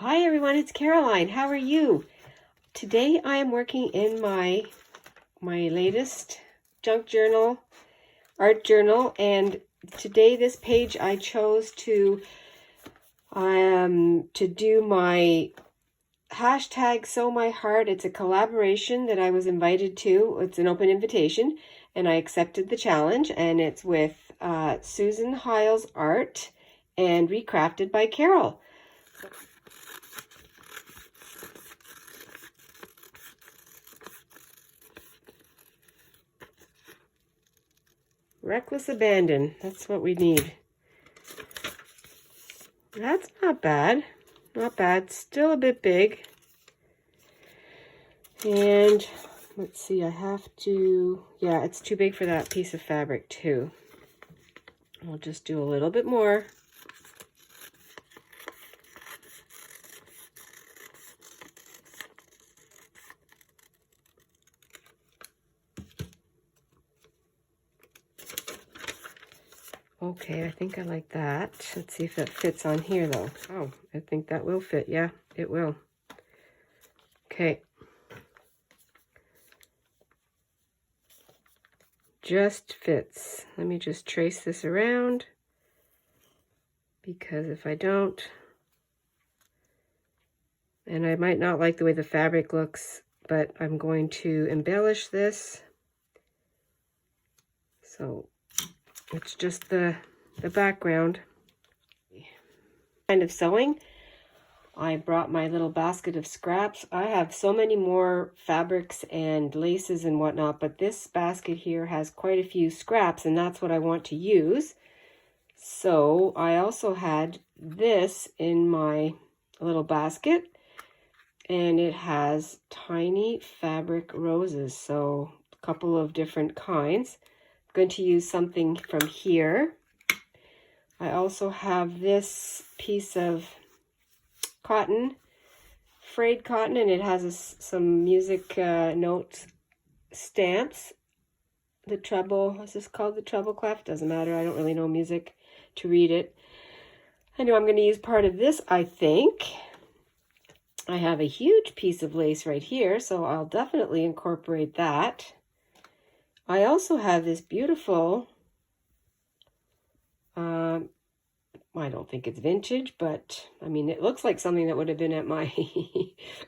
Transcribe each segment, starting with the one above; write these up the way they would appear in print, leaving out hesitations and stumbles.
Hi everyone, it's Caroline. How are you? Today I am working in my latest junk journal, art journal, and today this page I chose to do my hashtag Sew My Heart. It's a collaboration that I was invited to. It's an open invitation, and I accepted the challenge, and it's with Susan Hiles Art and recrafted by Carol. Reckless abandon. That's what we need. That's not bad. Not bad. Still a bit big. And let's see, I have to, yeah, it's too big for that piece of fabric too. I'll just do a little bit more. Okay, I think I like that. Let's see if that fits on here though. Oh, I think that will fit. Yeah, it will. Okay. Just fits. Let me just trace this around, because if I don't, and I might not like the way the fabric looks, but I'm going to embellish this. So it's just the background. Kind of sewing. I brought my little basket of scraps. I have so many more fabrics and laces and whatnot, but this basket here has quite a few scraps, and that's what I want to use. So I also had this in my little basket, and it has tiny fabric roses, so a couple of different kinds. I'm going to use something from here. I also have this piece of cotton, frayed cotton, and it has some music note stamps. The treble, is this called the treble clef? Doesn't matter, I don't really know music to read it. I know I'm going to use part of this, I think. I have a huge piece of lace right here, so I'll definitely incorporate that. I also have this beautiful, I don't think it's vintage, but I mean, it looks like something that would have been at my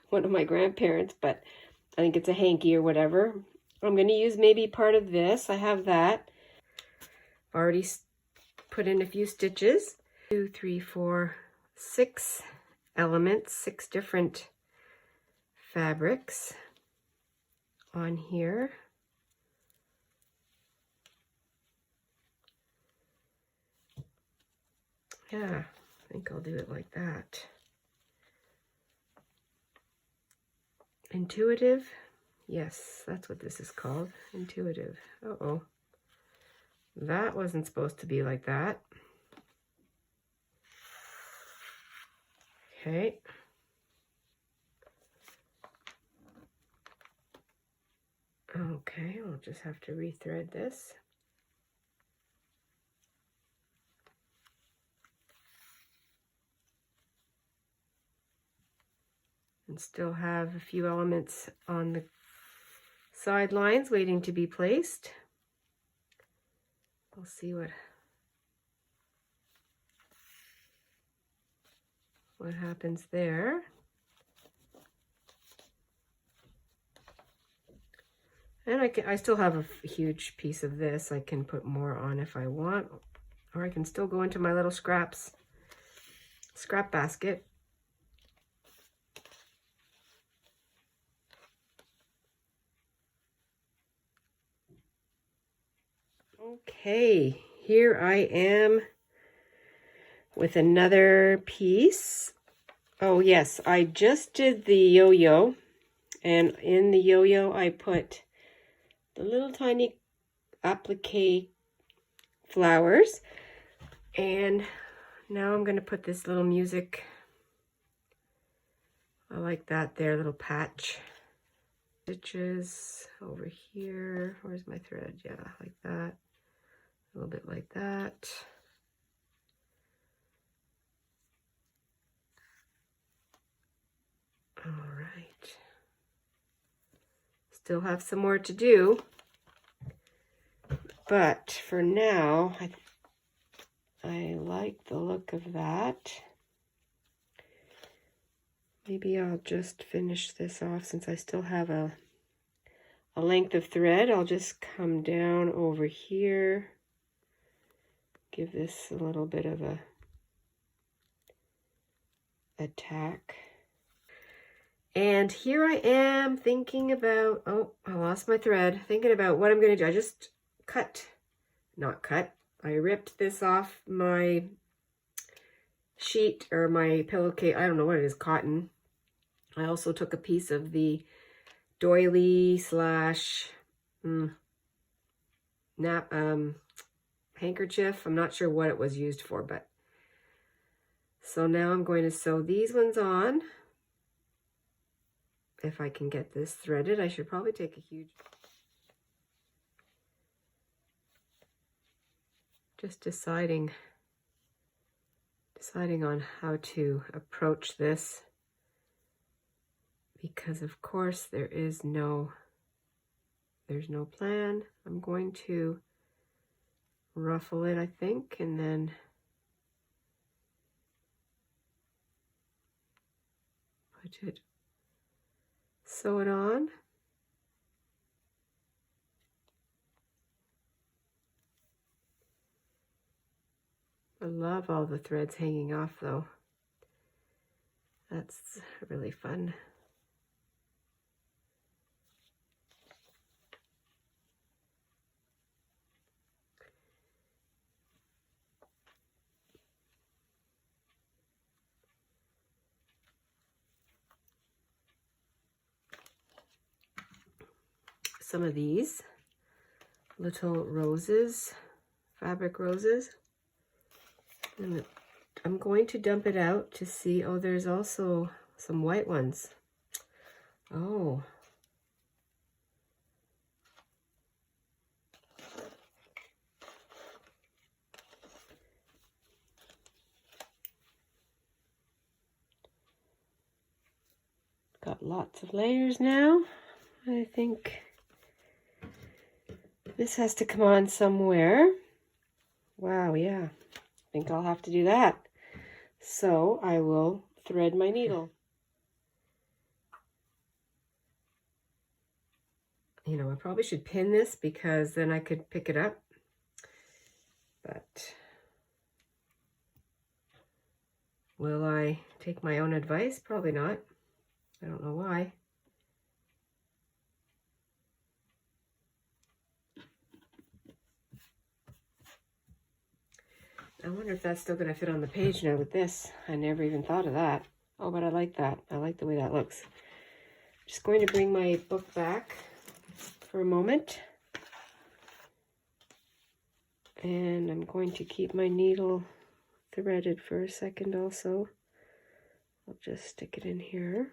one of my grandparents, but I think it's a hanky or whatever. I'm going to use maybe part of this. I have that. Already put in a few stitches. 2, 3, 4, 6 elements, 6 different fabrics on here. Yeah, I think I'll do it like that. Intuitive. Yes, that's what this is called. Intuitive. Uh-oh. That wasn't supposed to be like that. Okay. Okay, I'll just have to rethread this. And still have a few elements on the sidelines waiting to be placed. We'll see what happens there. And I still have a huge piece of this. I can put more on if I want, or I can still go into my little scrap basket. Okay, here I am with another piece. Oh yes, I just did the yo-yo, and in the yo-yo I put the little tiny applique flowers, and now I'm going to put this little music. I like that there, little patch. Stitches over here. Where's my thread? Yeah, like that. A little bit like that. All right. Still have some more to do, but for now, I like the look of that. Maybe I'll just finish this off since I still have a length of thread. I'll just come down over here, give this a little bit of a tack. And here I am thinking about, oh, I lost my thread, thinking about what I'm going to do. I just I ripped this off my sheet or my pillowcase. I don't know what it is, cotton. I also took a piece of the doily slash handkerchief. I'm not sure what it was used for, but so now I'm going to sew these ones on. If I can get this threaded, I should probably take a huge... Just deciding on how to approach this, because of course there's no plan. I'm going to ruffle it, I think, and then sew it on. I love all the threads hanging off though. That's really fun. Some of these little roses, fabric roses. And I'm going to dump it out to see, oh, there's also some white ones. Oh. Got lots of layers now. I think this has to come on somewhere. Wow, yeah. I think I'll have to do that. So I will thread my needle. You know, I probably should pin this because then I could pick it up. But will I take my own advice? Probably not. I don't know why. I wonder if that's still going to fit on the page now with this. I never even thought of that. Oh, but I like that. I like the way that looks. Just going to bring my book back for a moment. And I'm going to keep my needle threaded for a second also. I'll just stick it in here.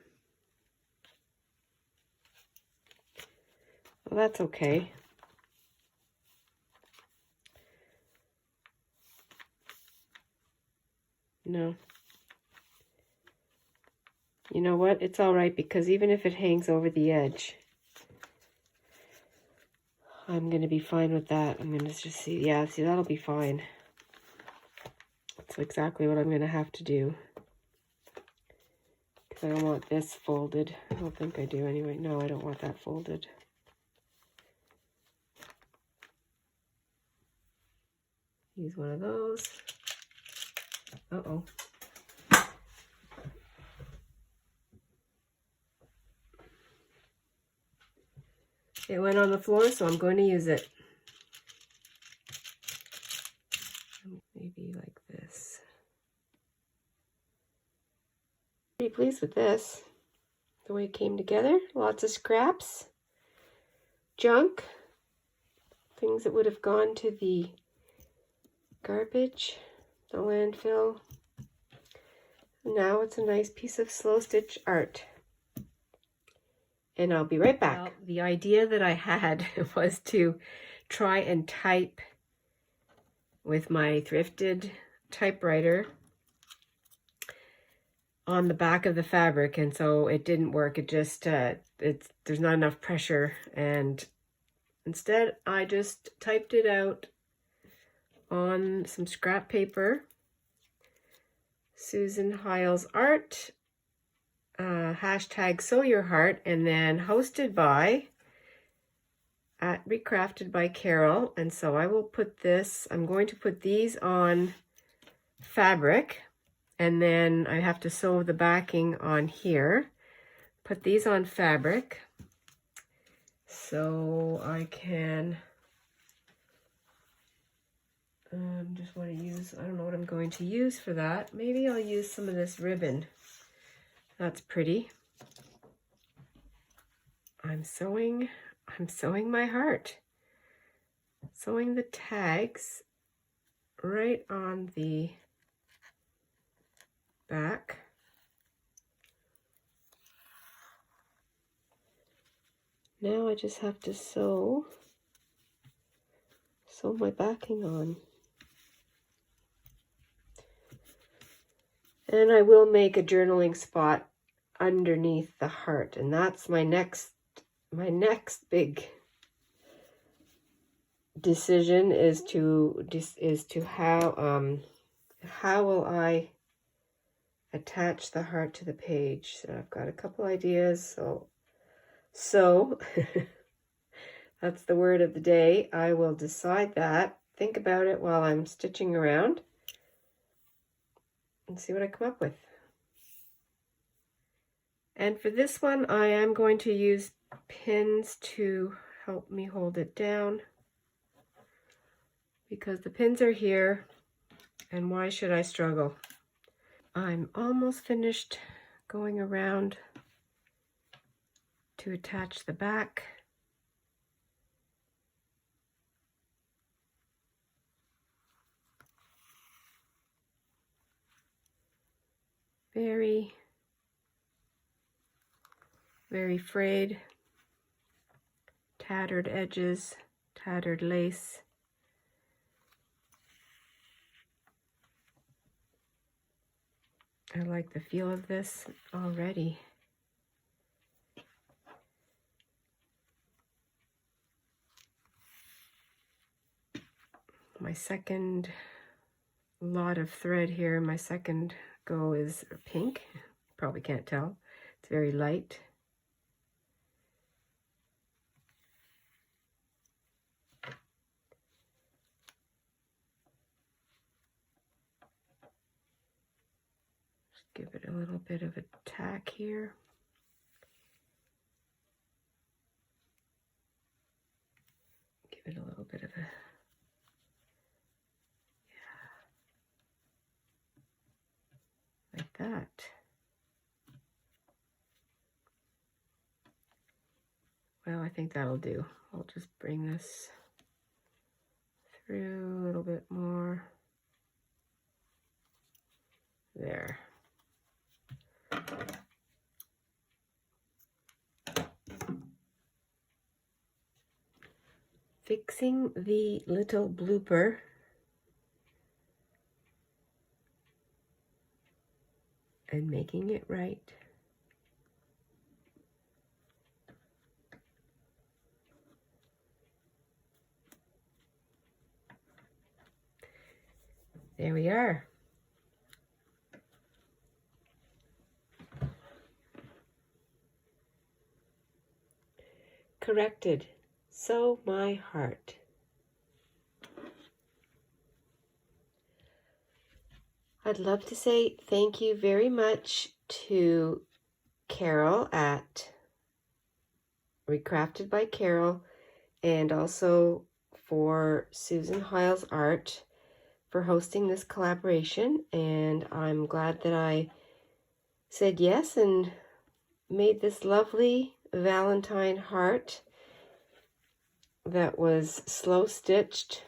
Well, that's okay. No. You know what? It's all right, because even if it hangs over the edge, I'm going to be fine with that. I'm going to just see. Yeah, see, that'll be fine. That's exactly what I'm going to have to do. Because I don't want this folded. I don't think I do anyway. No, I don't want that folded. Use one of those. Uh-oh. It went on the floor, so I'm going to use it. Maybe like this. Pretty pleased with this. The way it came together. Lots of scraps. Junk. Things that would have gone to the garbage, the landfill. Now it's a nice piece of slow stitch art. And I'll be right back. Well, the idea that I had was to try and type with my thrifted typewriter on the back of the fabric, and so it didn't work. It just, there's not enough pressure, and instead I just typed it out on some scrap paper. Susan Hiles Art, hashtag Sew Your Heart, and then hosted by at Recrafted by Carol. And so I will put this, I'm going to put these on fabric, and then I have to sew the backing on here. Put these on fabric so I can just want to use, I don't know what I'm going to use for that. Maybe I'll use some of this ribbon. That's pretty. I'm sewing my heart. Sewing the tags right on the back. Now I just have to sew my backing on. And I will make a journaling spot underneath the heart, and that's my next big decision is to how will I attach the heart to the page. So I've got a couple ideas. So that's the word of the day. I will decide that. Think about it while I'm stitching around and see what I come up with. And for this one, I am going to use pins to help me hold it down, because the pins are here, and why should I struggle? I'm almost finished going around to attach the back. Very, very frayed, tattered edges, tattered lace. I like the feel of this already. My second lot of thread here, my second go is pink. Probably can't tell. It's very light. Just give it a little bit of a tack here. Give it a little bit of a, like that. Well, I think that'll do. I'll just bring this through a little bit more. There. Fixing the little blooper. And making it right. There we are. Corrected. Sew my heart. I'd love to say thank you very much to Carol at Recrafted by Carol, and also for Susan Hiles Art for hosting this collaboration. And I'm glad that I said yes and made this lovely Valentine heart that was slow stitched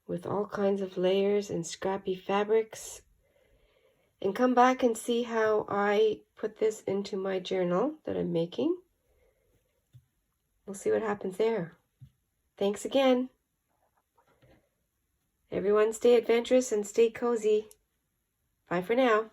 with all kinds of layers and scrappy fabrics. And come back and see how I put this into my journal that I'm making. We'll see what happens there. Thanks again. Everyone stay adventurous and stay cozy. Bye for now.